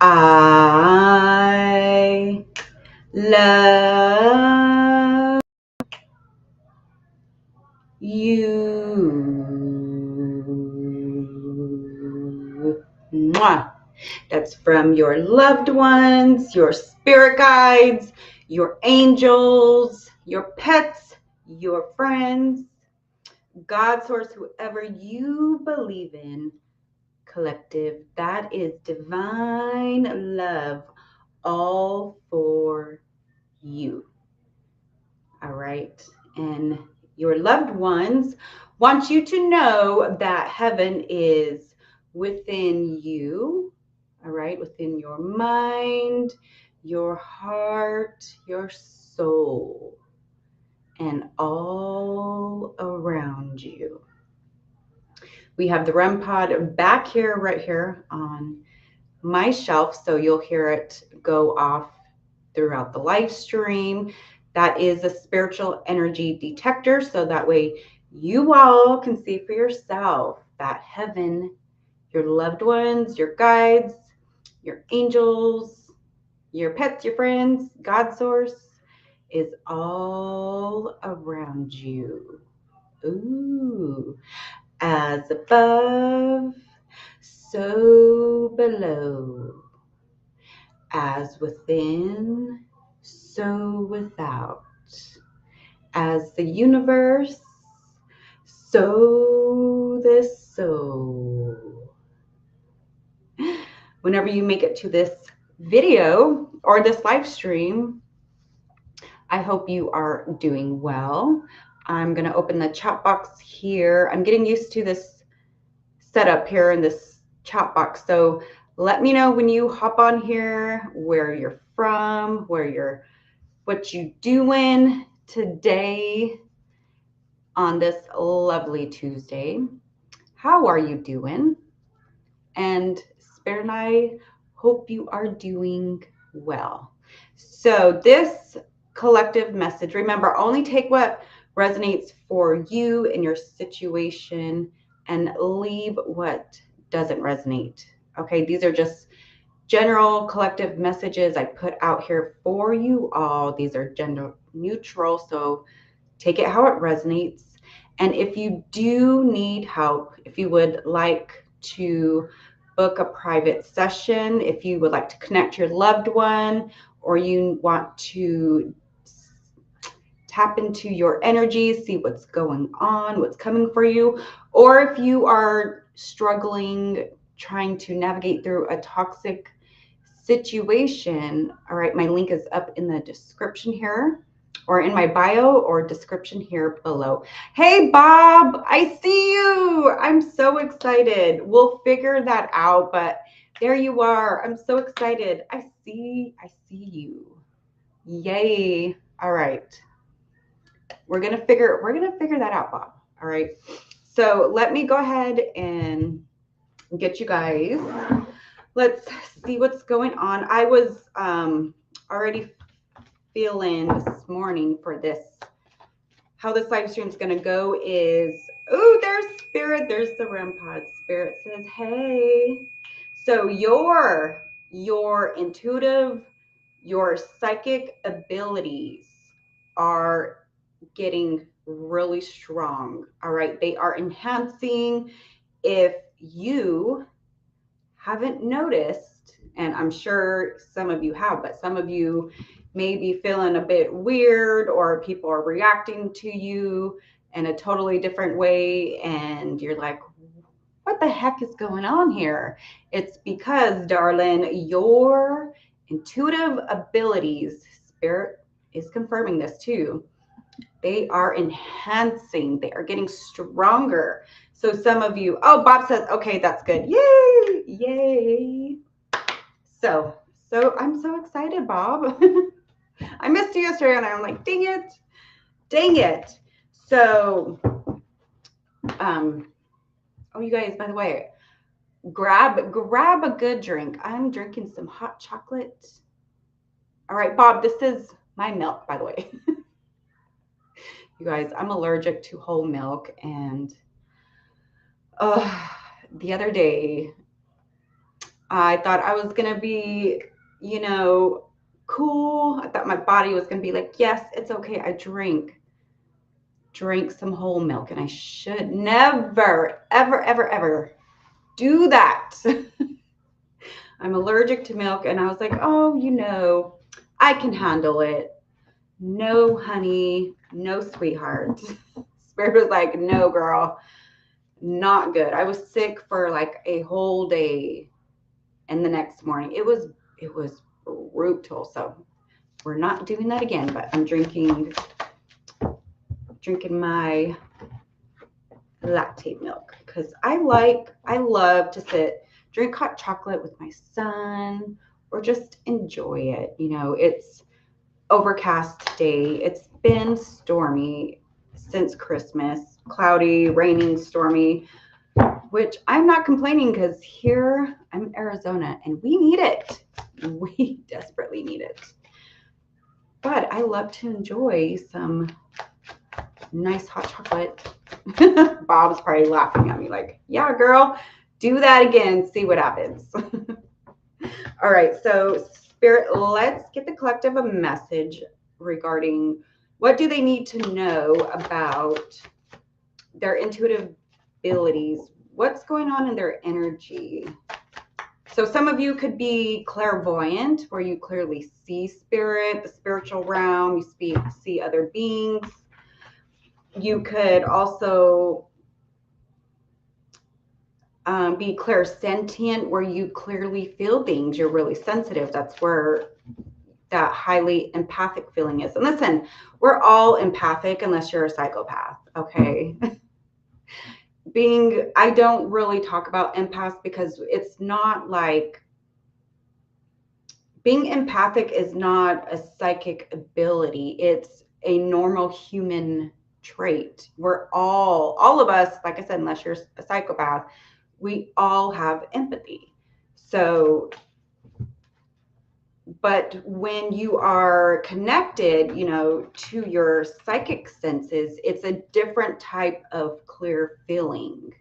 I love you. Mwah. That's from your loved ones, your spirit guides, your angels, your pets, your friends, God, source, whoever you believe in, collective. That is divine love, all for you. All right. And your loved ones want you to know that heaven is within you. All right. Within your mind, your heart, your soul, and all around you. We have the REM pod back here, right here on my shelf. So you'll hear it go off throughout the live stream. That is a spiritual energy detector. So that way you all can see for yourself that heaven, your loved ones, your guides, your angels, your pets, your friends, God source is all around you. Ooh, as above, so below, as within, so without, as the universe, so the soul. Whenever you make it to this video or this live stream, I hope you are doing well. I'm going to open the chat box here. I'm getting used to this setup here in this chat box. So let me know when you hop on here, where you're from, what you doing today on this lovely Tuesday. How are you doing? And Spirit and I hope you are doing well. So this collective message, remember, only take what resonates for you in your situation and leave what doesn't resonate. Okay, these are just general collective messages I put out here for you all. These are gender neutral, so take it how it resonates. And if you do need help, if you would like to book a private session, if you would like to connect your loved one, or you want to tap into your energy, see what's going on, what's coming for you, or if you are struggling trying to navigate through a toxic situation, all right, my link is up in the description here or in my bio or description here below. Hey, Bob, I see you. I'm so excited. We'll figure that out, but there you are. I'm so excited. I see you. Yay. All right. We're gonna figure that out, Bob. All right. So let me go ahead and get you guys. Let's see what's going on. I was already feeling this morning for this. How this live stream is going to go is, oh, there's Spirit. There's the REM pod. Spirit says, hey. So your intuitive, your psychic abilities are getting really strong. All right. They are enhancing. If you haven't noticed, and I'm sure some of you have, but some of you may be feeling a bit weird, or people are reacting to you in a totally different way, and you're like, what the heck is going on here? It's because, darling, your intuitive abilities, Spirit is confirming this too, they are enhancing, they are getting stronger. So some of you, oh, Bob says, okay, that's good. Yay, yay. So I'm so excited, Bob. I missed you yesterday and I'm like, dang it. So, oh, you guys, by the way, grab a good drink. I'm drinking some hot chocolate. All right, Bob, this is my milk, by the way. You guys, I'm allergic to whole milk, and the other day I thought I was going to be, you know, cool. I thought my body was going to be like, yes, it's okay. I drank some whole milk, and I should never, ever, ever, ever do that. I'm allergic to milk. And I was like, oh, you know, I can handle it. No, honey, no, sweetheart. Spirit was like, no, girl, not good. I was sick for like a whole day. And the next morning, it was brutal. So we're not doing that again, but I'm drinking my latte milk because I love to drink hot chocolate with my son or just enjoy it. You know, it's overcast day. It's been stormy since Christmas, cloudy, raining, stormy, which I'm not complaining because here I'm in Arizona and we need it. We desperately need it. But I love to enjoy some nice hot chocolate. Bob's probably laughing at me like, yeah, girl, do that again. See what happens. All right. So Spirit, let's get the collective a message regarding what do they need to know about their intuitive abilities. What's going on in their energy? So some of you could be clairvoyant, where you clearly see spirit, the spiritual realm, you see other beings. You could also be clairsentient, where you clearly feel things. You're really sensitive. That's where that highly empathic feeling is. And listen, we're all empathic unless you're a psychopath, okay? I don't really talk about empaths because it's not like, being empathic is not a psychic ability. It's a normal human trait. We're all of us, like I said, unless you're a psychopath, we all have empathy. So, but when you are connected, you know, to your psychic senses, it's a different type of clear feeling.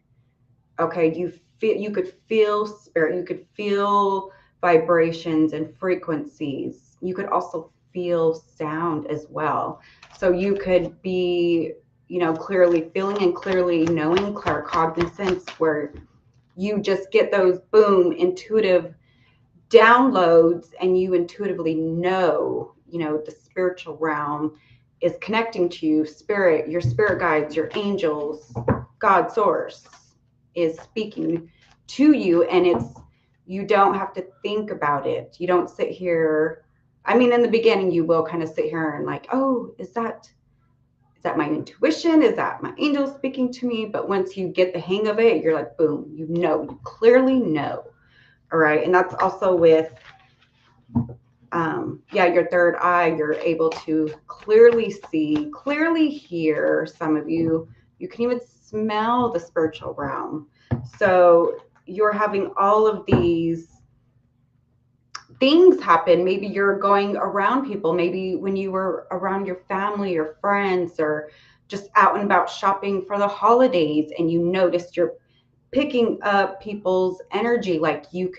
Okay, you could feel spirit, you could feel vibrations and frequencies. You could also feel sound as well. So you could be, you know, clearly feeling and clearly knowing, claircognizance, where you just get those boom intuitive downloads and you intuitively know, you know, the spiritual realm is connecting to you, spirit, your spirit guides, your angels, God source is speaking to you, and you don't have to think about it. You don't sit here. I mean, in the beginning, you will kind of sit here and like, oh, is that my intuition? Is that my angel speaking to me? But once you get the hang of it, you're like, boom, you know, you clearly know. All right. And that's also with, your third eye. You're able to clearly see, clearly hear. Some of you can even smell the spiritual realm. So you're having all of these things happen. Maybe you're going around people, maybe when you were around your family or friends or just out and about shopping for the holidays, and you noticed you're picking up people's energy, like you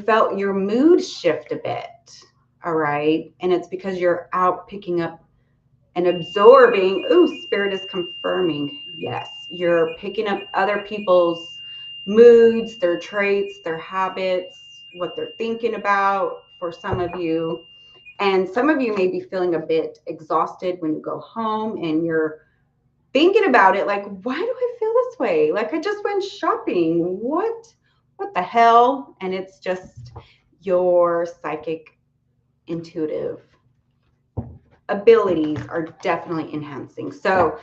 felt your mood shift a bit. All right. And it's because you're out picking up and absorbing. Ooh, spirit is confirming. Yes, you're picking up other people's moods, their traits, their habits, what they're thinking about for some of you. And some of you may be feeling a bit exhausted when you go home and you're thinking about it, like, why do I feel this way? Like, I just went shopping. What the hell? And it's just your psychic intuitive abilities are definitely enhancing. So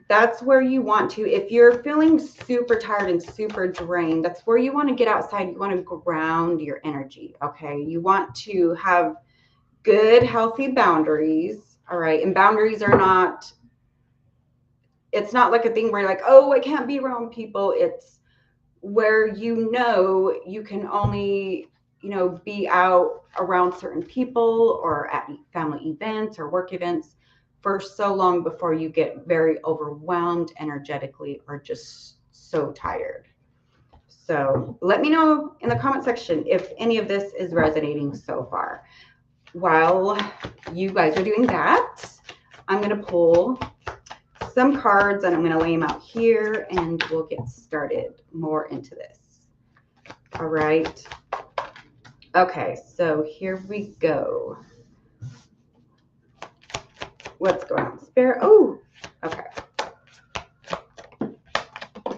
that's where you want to, if you're feeling super tired and super drained, that's where you want to get outside. You want to ground your energy. Okay. You want to have good, healthy boundaries. All right. And boundaries are not, it's not like a thing where you're like, oh, I can't be around people. It's where, you know, you can only, you know, be out around certain people or at family events or work events for so long before you get very overwhelmed energetically or just so tired. So let me know in the comment section if any of this is resonating so far. While you guys are doing that, I'm going to pull some cards and I'm going to lay them out here and we'll get started more into this. All right. Okay, so here we go. What's going on, Spirit? Oh, okay.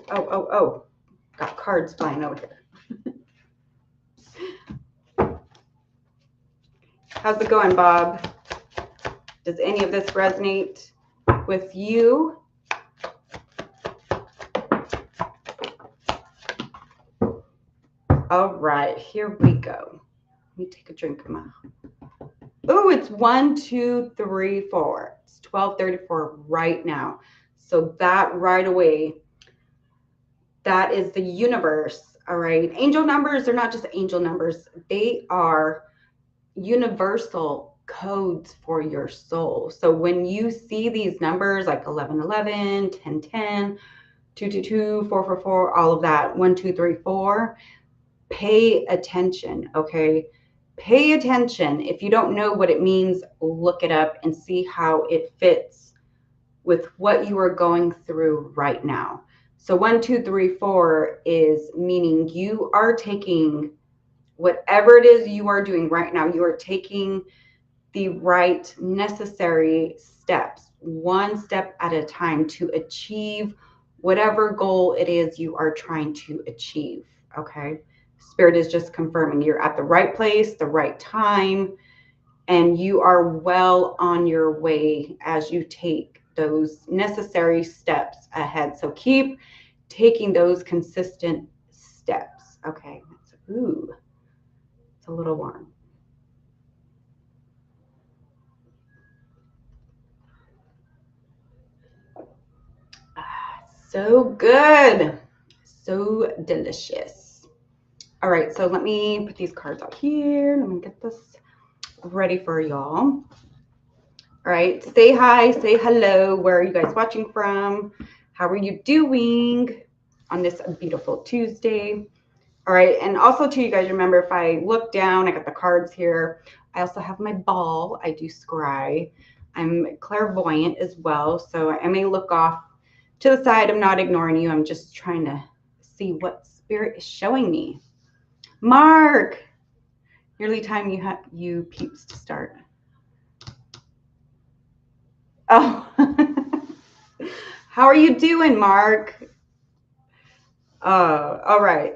Oh. Got cards flying over here. How's it going, Bob? Does any of this resonate with you? All right, here we go. Let me take a drink of my. Oh, it's 1, 2, 3, 4. It's 12:34 right now. So that right away, that is the universe. All right. Angel numbers are not just angel numbers. They are universal codes for your soul. So when you see these numbers like 1111, 1010, 222, 444, all of that, 1, 2, 3, 4, pay attention, okay? Pay attention. If you don't know what it means, look it up and see how it fits with what you are going through right now. So 1, 2, 3, 4 is meaning you are taking whatever it is you are doing right now, you are taking the right necessary steps, one step at a time to achieve whatever goal it is you are trying to achieve, okay? Spirit is just confirming you're at the right place, the right time, and you are well on your way as you take those necessary steps ahead. So keep taking those consistent steps, okay? Ooh, it's a little warm. So good. So delicious. All right, so let me put these cards out here. Let me get this ready for y'all. All right, say hi, say hello. Where are you guys watching from? How are you doing on this beautiful Tuesday? All right, and also too, you guys remember if I look down, I got the cards here. I also have my ball. I do scry. I'm clairvoyant as well, so I may look off to the side. I'm not ignoring you. I'm just trying to see what spirit is showing me. Mark, nearly time you peeps to start. Oh, how are you doing, Mark? All right.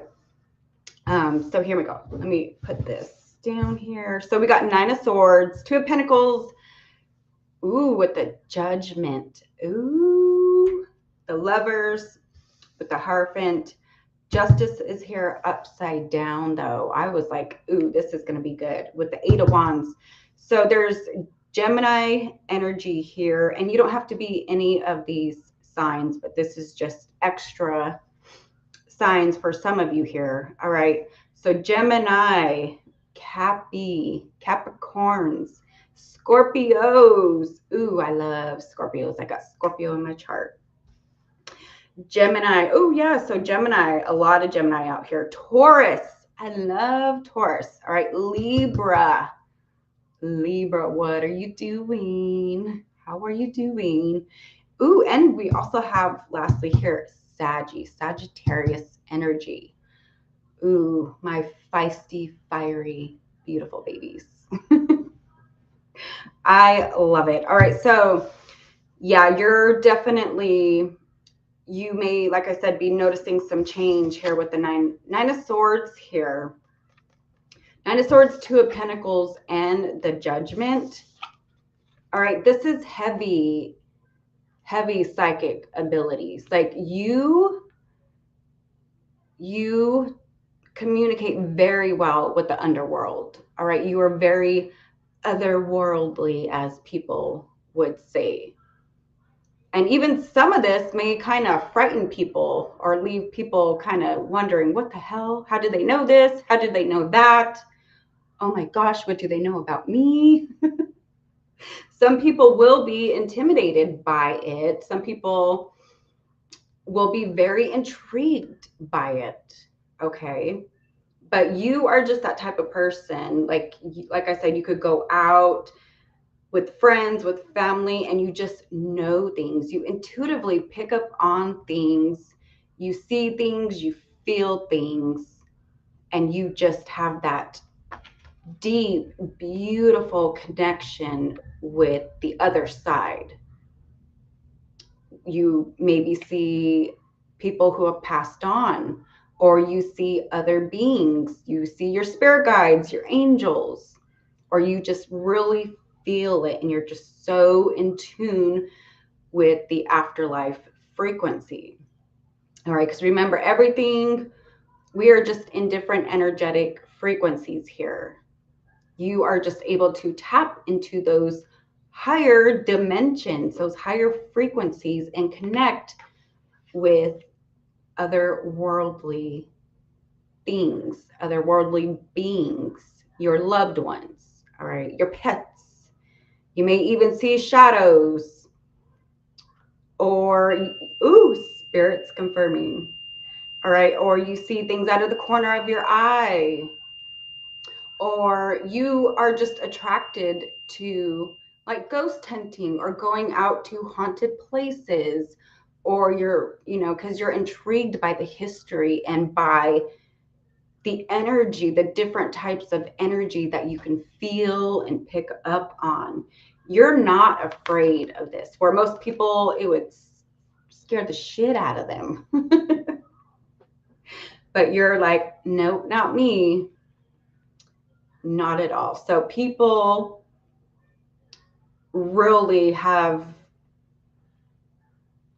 So here we go. Let me put this down here. So we got 9 of Swords, 2 of Pentacles. Ooh, with the Judgment. Ooh, the Lovers with the Hierophant. Justice is here upside down, though. I was like, ooh, this is going to be good with the 8 of Wands. So there's Gemini energy here, and you don't have to be any of these signs, but this is just extra signs for some of you here. All right. So Gemini, Capricorns, Scorpios. Ooh, I love Scorpios. I got Scorpio in my chart. Gemini. Oh, yeah. So Gemini, a lot of Gemini out here. Taurus. I love Taurus. All right. Libra. Libra, what are you doing? How are you doing? Ooh, and we also have, lastly here, Sagittarius energy. Ooh, my feisty, fiery, beautiful babies. I love it. All right. So, yeah, you're definitely, you may, like I said, be noticing some change here with the nine of Swords here. 9 of Swords, 2 of Pentacles, and the Judgment. All right. This is heavy psychic abilities. Like you communicate very well with the underworld. All right. You are very otherworldly, as people would say. And even some of this may kind of frighten people or leave people kind of wondering, what the hell? How do they know this? How do they know that? Oh my gosh, what do they know about me? Some people will be intimidated by it. Some people will be very intrigued by it. okay? But you are just that type of person. Like I said, you could go out with friends, with family, and you just know things. You intuitively pick up on things. You see things, you feel things, and you just have that deep, beautiful connection with the other side. You maybe see people who have passed on, or you see other beings, you see your spirit guides, your angels, or you just really feel it and you're just so in tune with the afterlife frequency. All right, because remember, everything, we are just in different energetic frequencies here. You are just able to tap into those higher dimensions, those higher frequencies, and connect with otherworldly things, otherworldly beings, your loved ones, all right, your pets. You may even see shadows, or, ooh, spirits confirming, all right, or you see things out of the corner of your eye, or you are just attracted to like ghost hunting or going out to haunted places, or you're, you know, because you're intrigued by the history and by the energy, the different types of energy that you can feel and pick up on. You're not afraid of this, where most people, it would scare the shit out of them. But you're like, nope, not me. Not at all. So people really have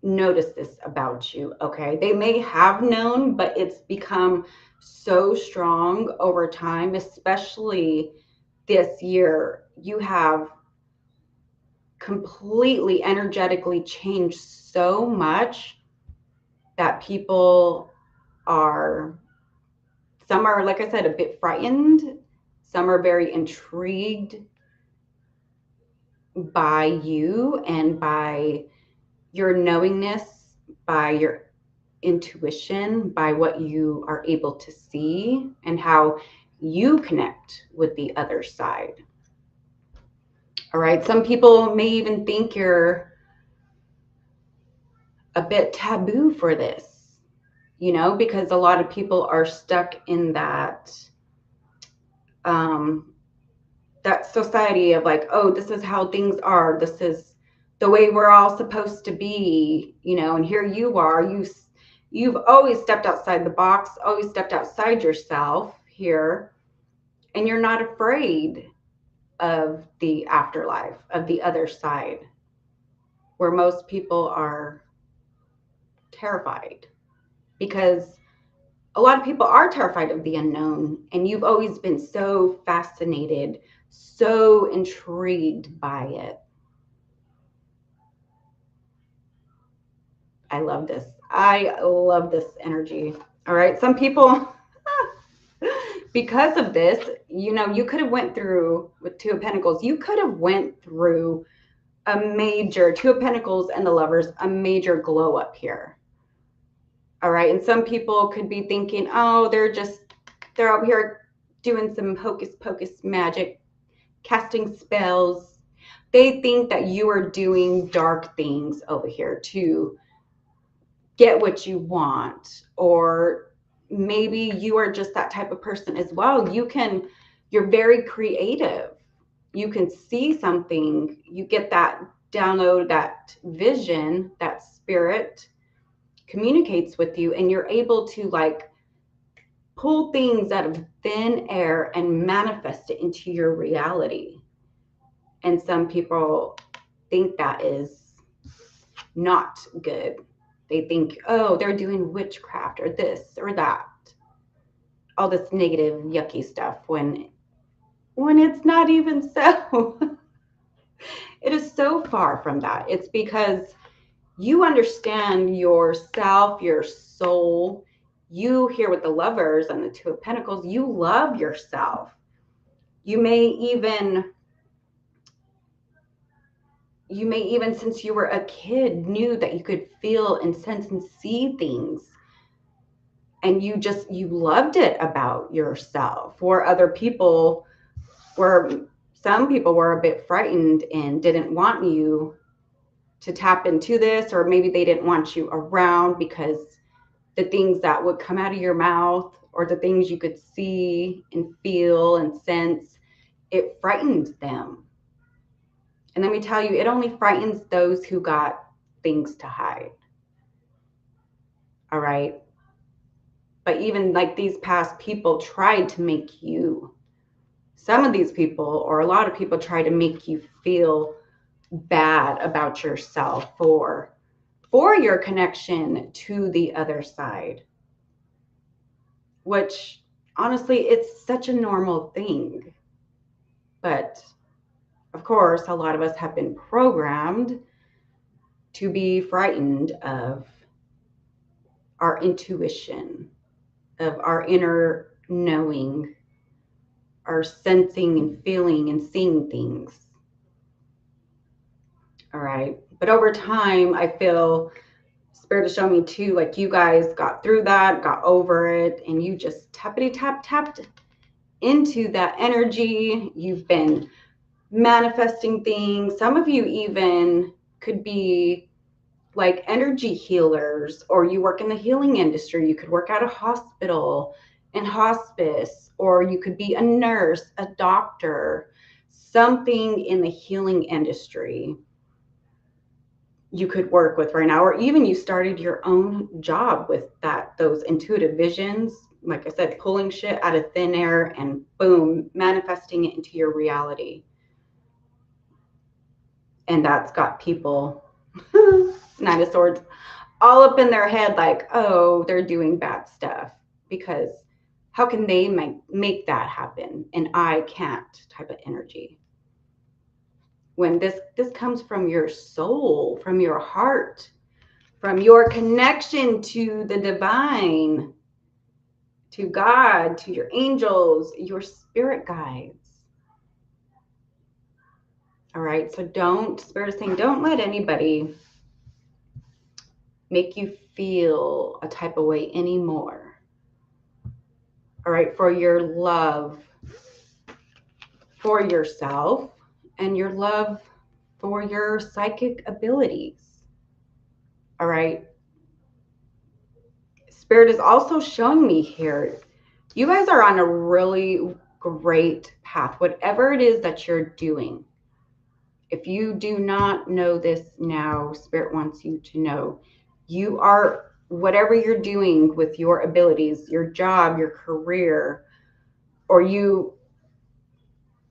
noticed this about you, okay? They may have known, but it's become so strong over time, especially this year. You have completely energetically changed so much that people are, some are, like I said, a bit frightened. Some are very intrigued by you and by your knowingness, by your intuition, by what you are able to see and how you connect with the other side. All right. Some people may even think you're a bit taboo for this, you know, because a lot of people are stuck in um, that society of like, oh, this is how things are. This is the way we're all supposed to be, you know, and here you are. You've always stepped outside the box, always stepped outside yourself here, and you're not afraid of the afterlife, of the other side, where most people are terrified, because a lot of people are terrified of the unknown, and you've always been so fascinated, so intrigued by it. I love this. I love this energy. All right. Some people, because of this, you know, you could have went through with Two of Pentacles, you could have went through a major Two of Pentacles and the Lovers, a major glow up here. All right. And some people could be thinking, oh, they're out here doing some hocus pocus magic, casting spells. They think that you are doing dark things over here to get what you want, or maybe you are just that type of person as well. You're very creative. You can see something, you get that download, that vision, that spirit communicates with you, and you're able to like pull things out of thin air and manifest it into your reality. And some people think that is not good. They think, oh, they're doing witchcraft or this or that, all this negative, yucky stuff, when it's not even so. It is so far from that. It's because you understand yourself, your soul. You here with the Lovers and the Two of Pentacles, you love yourself. You may even since you were a kid knew that you could feel and sense and see things. and you loved it about yourself. Or other people some people were a bit frightened and didn't want you to tap into this, or maybe they didn't want you around because the things that would come out of your mouth or the things you could see and feel and sense, it frightened them. And let me tell you, it only frightens those who got things to hide. All right. But even like these past people tried to make you, some of these people, or a lot of people, try to make you feel bad about yourself for your connection to the other side, which honestly, it's such a normal thing. But of course, a lot of us have been programmed to be frightened of our intuition, of our inner knowing, our sensing and feeling and seeing things. All right. But over time, I feel Spirit is showing me too, like you guys got through that, got over it, and you just tapped into that energy. You've been manifesting things. Some of you even could be like energy healers, or you work in the healing industry. You could work at a hospital in hospice, or you could be a nurse, a doctor, something in the healing industry you could work with right now. Or even you started your own job with those intuitive visions, like I said, pulling shit out of thin air and boom, manifesting it into your reality. And that's got people Nine of Swords all up in their head, like, oh, they're doing bad stuff, because how can they make that happen and I can't, type of energy. When this comes from your soul, from your heart, from your connection to the divine, to God, to your angels, your spirit guides. All right, so Spirit is saying, don't let anybody make you feel a type of way anymore. All right, for your love for yourself and your love for your psychic abilities. All right. Spirit is also showing me here, you guys are on a really great path, whatever it is that you're doing. If you do not know this now, Spirit wants you to know you are, whatever you're doing with your abilities, your job, your career, or you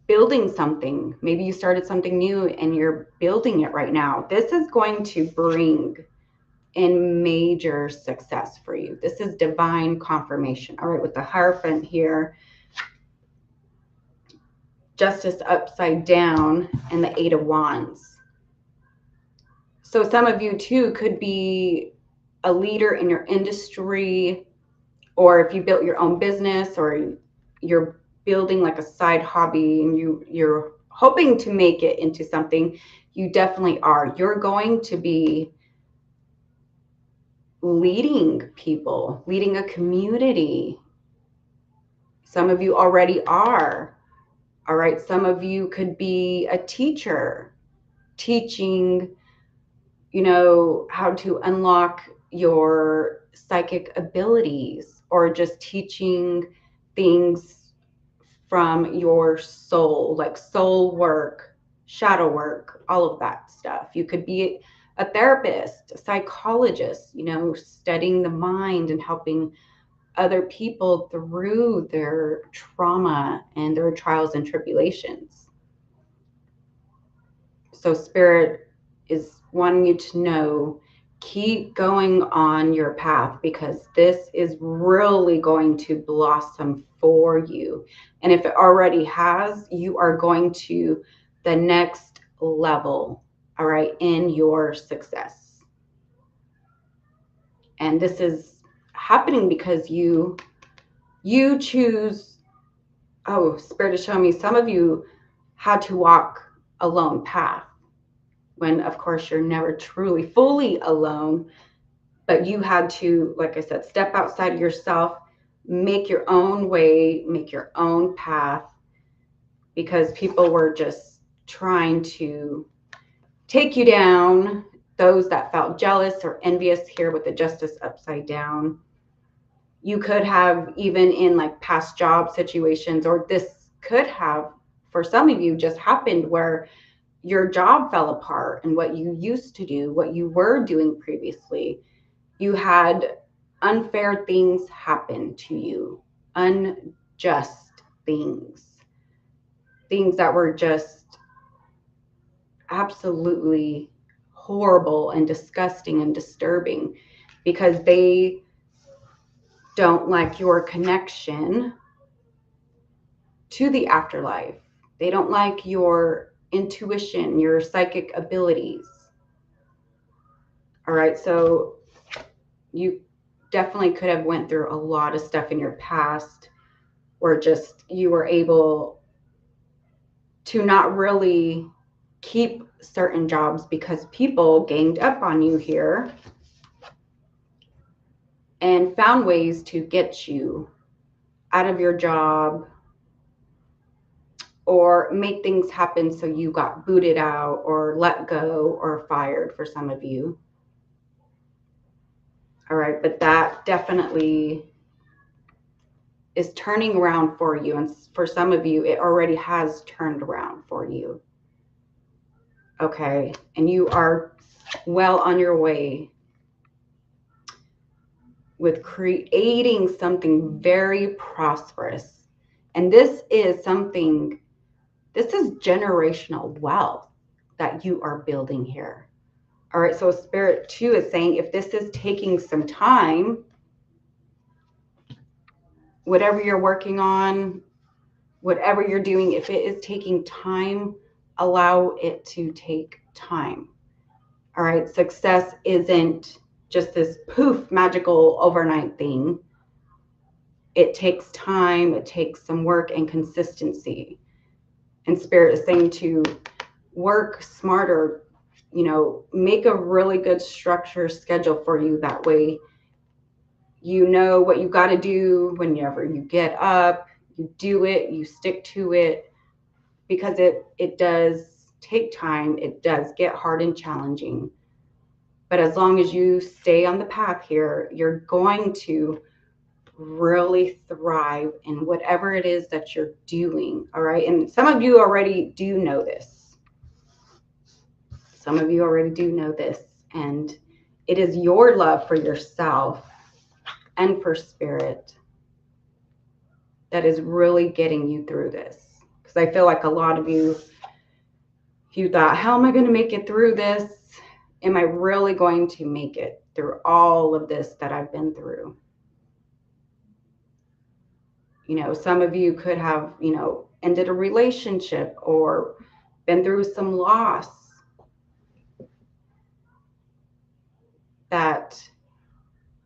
building something, maybe you started something new and you're building it right now, this is going to bring in major success for you. This is divine confirmation. All right, with the Hierophant here, Justice upside down, and the Eight of Wands. So some of you too could be a leader in your industry, or if you built your own business, or you're building like a side hobby and you're hoping to make it into something. You definitely are. You're going to be leading people, leading a community. Some of you already are. All right. Some of you could be a teacher, teaching, how to unlock your psychic abilities, or just teaching things from your soul, like soul work, shadow work, all of that stuff. You could be a therapist, a psychologist, studying the mind and helping other people through their trauma and their trials and tribulations. So Spirit is wanting you to know, keep going on your path, because this is really going to blossom for you. And if it already has, you are going to the next level, all right, in your success. And this is happening because you choose. Oh, Spirit is showing me some of you had to walk a lone path, when of course you're never truly fully alone. But you had to, like I said, step outside of yourself, make your own way, make your own path, because people were just trying to take you down. Those that felt jealous or envious here with the justice upside down. You could have, even in like past job situations, or this could have, for some of you, just happened where your job fell apart and what you used to do, what you were doing previously, you had unfair things happen to you, unjust things, things that were just absolutely horrible and disgusting and disturbing, because they don't like your connection to the afterlife. They don't like your intuition, your psychic abilities. All right, so you definitely could have went through a lot of stuff in your past where just you were able to not really keep certain jobs because people ganged up on you here and found ways to get you out of your job or make things happen so you got booted out or let go or fired for some of you. All right, but that definitely is turning around for you. And for some of you, it already has turned around for you. Okay, and you are well on your way with creating something very prosperous. And this is something, this is generational wealth that you are building here. All right, so Spirit 2 is saying if this is taking some time, whatever you're working on, whatever you're doing, if it is taking time, allow it to take time. All right, success isn't just this poof, magical overnight thing. It takes time, it takes some work and consistency. And Spirit is saying to work smarter, you know, make a really good structure schedule for you. That way, you know what you got to do whenever you get up, you do it, you stick to it, because it does take time. It does get hard and challenging. But as long as you stay on the path here, you're going to really thrive in whatever it is that you're doing. All right. And some of you already do know this. Some of you already do know this. And it is your love for yourself and for Spirit that is really getting you through this. Because I feel like a lot of you, you thought, how am I going to make it through this? Am I really going to make it through all of this that I've been through? You know, some of you could have, you know, ended a relationship or been through some loss that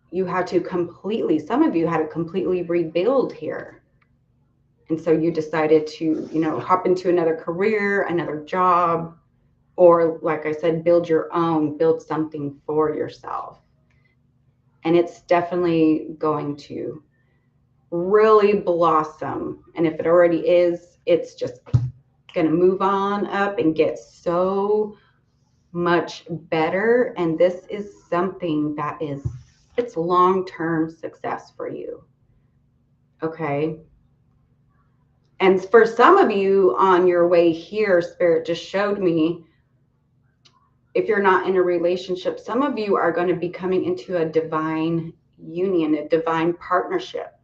you had to completely, some of you had to completely rebuild here. And so you decided to, you know, hop into another career, another job, or like I said, build your own, build something for yourself. And it's definitely going to really blossom. And if it already is, it's just going to move on up and get so much better. And this is something that is, it's long-term success for you. Okay. And for some of you on your way here, Spirit just showed me, if you're not in a relationship, some of you are going to be coming into a divine union, a divine partnership.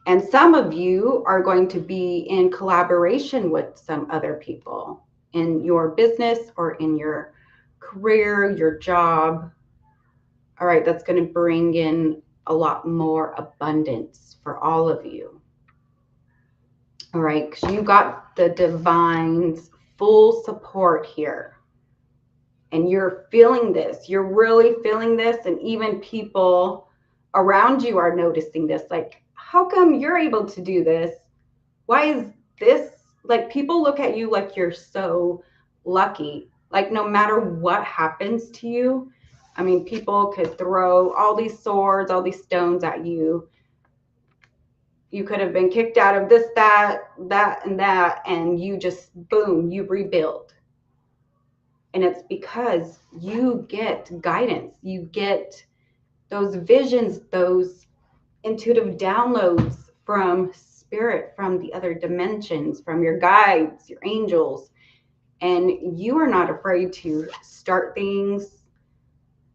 And some of you are going to be in collaboration with some other people in your business or in your career, your job. All right, that's going to bring in a lot more abundance for all of you. All right, because you got the divine's full support here. And you're feeling this. You're really feeling this. And even people around you are noticing this. Like, how come you're able to do this? Why is this? Like, people look at you like you're so lucky. Like, no matter what happens to you, I mean, people could throw all these swords, all these stones at you. You could have been kicked out of this, that, and that, and you just, boom, you rebuild. And it's because you get guidance. You get those visions, those intuitive downloads from spirit, from the other dimensions, from your guides, your angels. And you are not afraid to start things,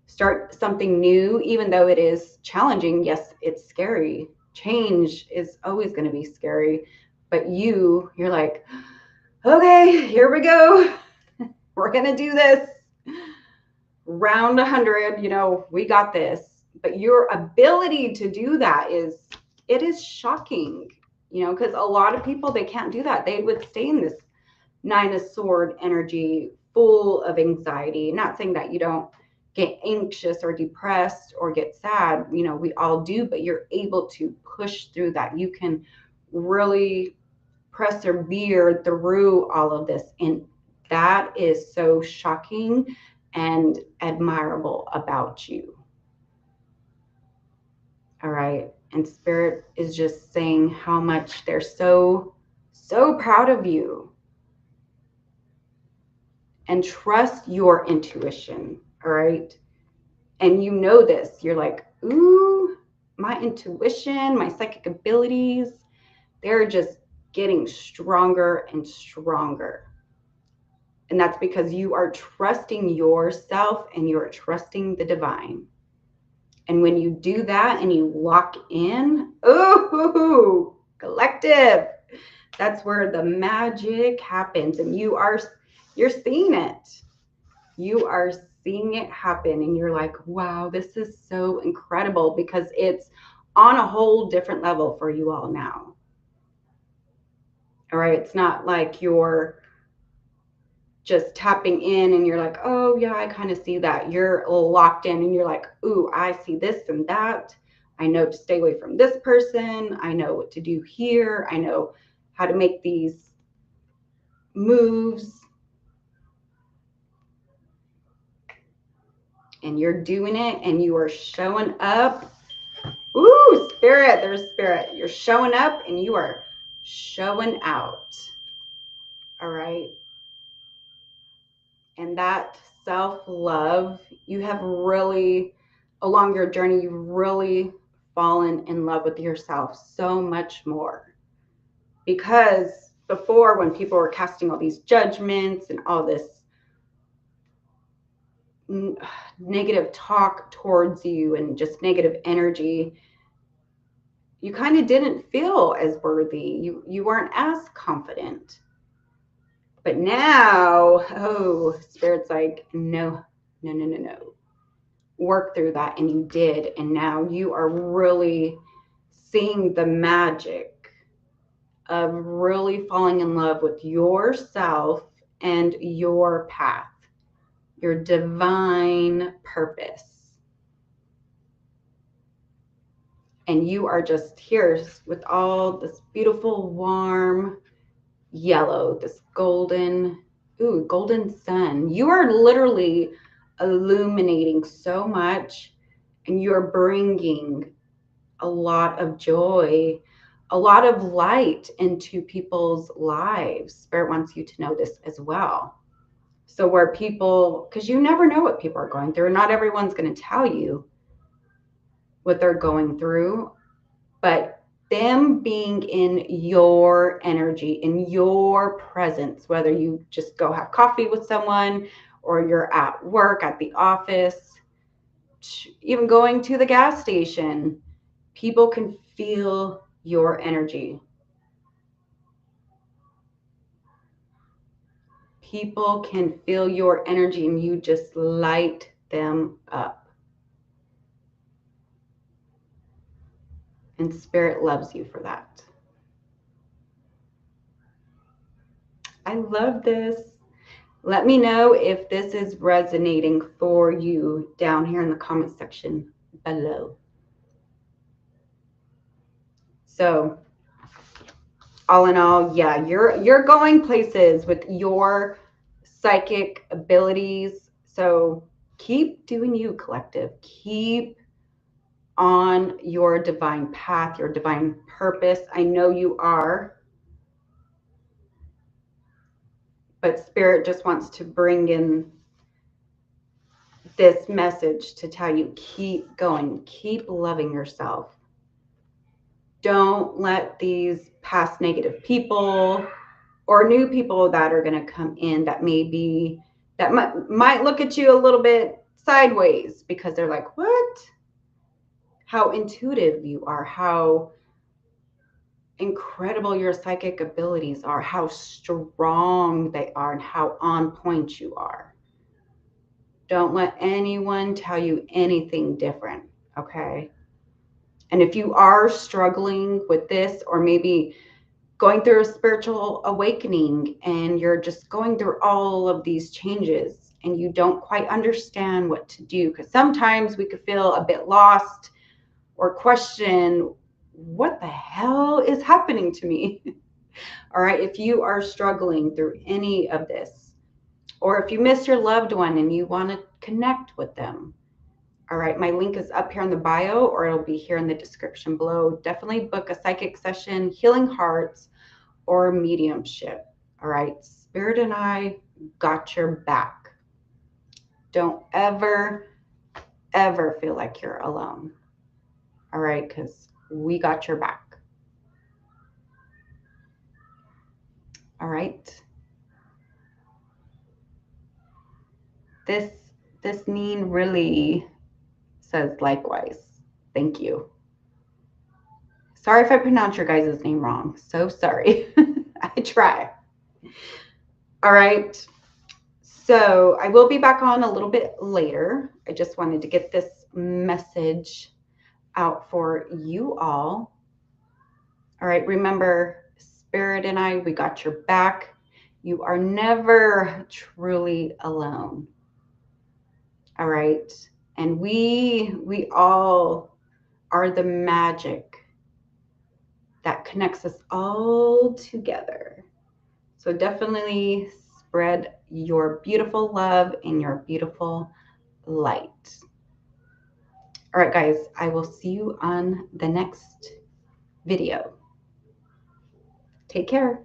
start something new, even though it is challenging. Yes, it's scary. Change is always going to be scary. But you're like, okay, here we go. We're going to do this. Round 100, we got this. But your ability to do that it is shocking, because a lot of people, they can't do that. They would stay in this 9 of Sword energy, full of anxiety. Not saying that you don't get anxious or depressed or get sad, we all do, but you're able to push through that. You can really persevere through all of this. And that is so shocking and admirable about you. All right. And Spirit is just saying how much they're so, so proud of you. And trust your intuition. All right. And you know this. You're like, ooh, my intuition, my psychic abilities, they're just getting stronger and stronger. And that's because you are trusting yourself and you're trusting the divine. And when you do that and you lock in, ooh, collective, that's where the magic happens. And you're seeing it. You are seeing it happen. And you're like, wow, this is so incredible, because it's on a whole different level for you all now. All right. It's not like you're just tapping in and you're like, oh yeah, I kind of see that. You're locked in and you're like, ooh, I see this and that. I know to stay away from this person. I know what to do here. I know how to make these moves. And you're doing it and you are showing up. Ooh, Spirit, there's Spirit. You're showing up and you are showing out. All right. And that self-love, you have really, along your journey, you've really fallen in love with yourself so much more. Because before, when people were casting all these judgments and all this negative talk towards you and just negative energy, you kind of didn't feel as worthy. You weren't as confident. But now, oh, Spirit's like, no. Work through that, and you did. And now you are really seeing the magic of really falling in love with yourself and your path, your divine purpose. And you are just here with all this beautiful, warm yellow, this golden sun. You are literally illuminating so much, and you're bringing a lot of joy, a lot of light into people's lives. Spirit wants you to know this as well. So where people, because you never know what people are going through. Not everyone's going to tell you what they're going through, but them being in your energy, in your presence, whether you just go have coffee with someone or you're at work, at the office, even going to the gas station, people can feel your energy. People can feel your energy and you just light them up. And Spirit loves you for that. I love this. Let me know if this is resonating for you down here in the comment section below. So, all in all, yeah, you're going places with your psychic abilities. So Keep doing you, collective. Keep on your divine path, your divine purpose. I know you are. But Spirit just wants to bring in this message to tell you, keep going, keep loving yourself. Don't let these past negative people or new people that are going to come in that might look at you a little bit sideways because they're like, what? How intuitive you are, how incredible your psychic abilities are, how strong they are, and how on point you are. Don't let anyone tell you anything different, okay? And if you are struggling with this, or maybe going through a spiritual awakening and you're just going through all of these changes and you don't quite understand what to do, because sometimes we could feel a bit lost or question, what the hell is happening to me? All right, if you are struggling through any of this, or if you miss your loved one and you want to connect with them, all right, my link is up here in the bio, or it'll be here in the description below. Definitely book a psychic session, healing hearts, or mediumship. All right, Spirit and I got your back. Don't ever, ever feel like you're alone. All right, because we got your back. All right. This Neen really says likewise. Thank you. Sorry if I pronounced your guys' name wrong. So sorry. I try. All right. So I will be back on a little bit later. I just wanted to get this message out for you all. All right. Remember, Spirit and I, we got your back. You are never truly alone. All right. And we all are the magic that connects us all together. So definitely spread your beautiful love and your beautiful light. All right, guys, I will see you on the next video. Take care.